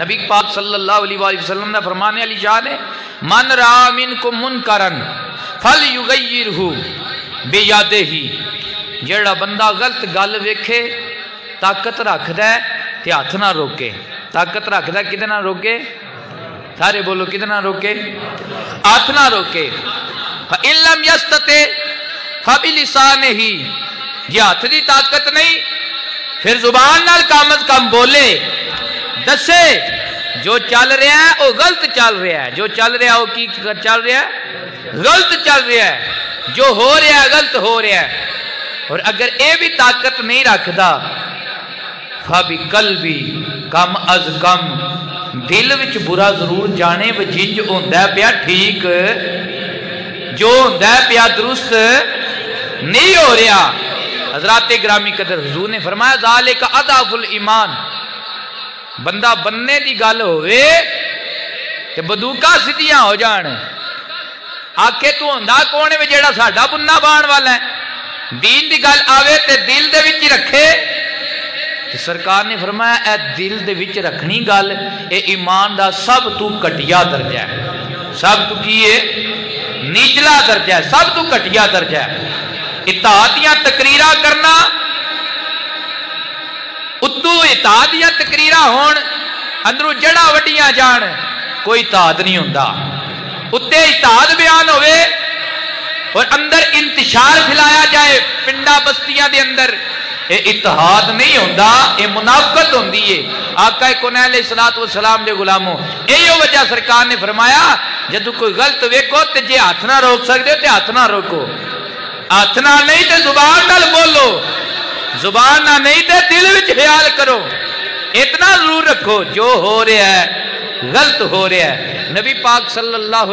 نبی پاک صلی اللہ علیہ وآلہ وسلم نے فرمانے علی شان ہے من را منکم منکرن فلیغیرہ بیادہ، جیڑا بندہ غلط گل ویکھے طاقت رکھدا ہے تے ہاتھ نہ روکے، طاقت رکھدا ہے کدے نہ روکے، سارے بولو کدے نہ روکے، ہاتھ نہ روکے۔ فَإِن لَمْ يَسْتَطِعْ فَبِلِسَانِهِ، جی ہاتھ دی طاقت نہیں پھر زبان نال کم از کم بولے، دسے جو چل رہا ہے وہ غلط چل رہا ہے، جو چل رہا ہے وہ کی چل رہا ہے، غلط چل رہا ہے، جو ہو رہا ہے غلط ہو رہا ہے۔ اور اگر اے بھی طاقت نہیں رکھدا فَبِقَلْبِ، کم از کم دل وچ برا ضرور جانے وجنج ہوندا ہے پیا ٹھیک، جو ہوندا ہے پیا درست نہیں ہو رہا۔ حضرات گرامی قدر حضور نے فرمایا ذالک اضعف الایمان، بندہ بننے دی گل ہوئے کہ بدوکا سدیاں ہو جان، آکے تو ہوندا کون ہے جیڑا ساڈا بننا بان والا ہے، دین دی گل آوے تے دل دے وچ رکھے۔ سرکار نے فرمایا اے دل دے وچ رکھنی گل اے ایمان دا سب تو کٹیا درجہ ہے، سب تو کی ہے نیچلا درجہ ہے، سب تو کٹیا درجہ ہے۔ اطاعتیاں تقریرہ کرنا، اتو اطاعتیاں تقریرہ ہون اندروں جڑا وڈیاں جان، کوئی اطاعت نہیں ہوندا، اتے اطاعت بیان ہوئے اور اندر انتشار پھیلایا جائے پنڈا بستیاں دے اندر، اے اتحاد نہیں ہوندا، اے منافقت ہوندی ہے۔ آقا کونین علیہ السلام دے غلاموں، ایو وجہ سرکار نے فرمایا جدو کوئی غلط ویکھو تے جے ہاتھ نہ روک سکدے ہو تے ہاتھ نہ روکو، ہاتھ نہ نہیں تے زبان نال بولو، زبان نہ نہیں تے دل وچ خیال کرو، اتنا ضرور رکھو جو ہو رہا ہے غلط ہو رہا ہے۔ نبی پاک صلی اللہ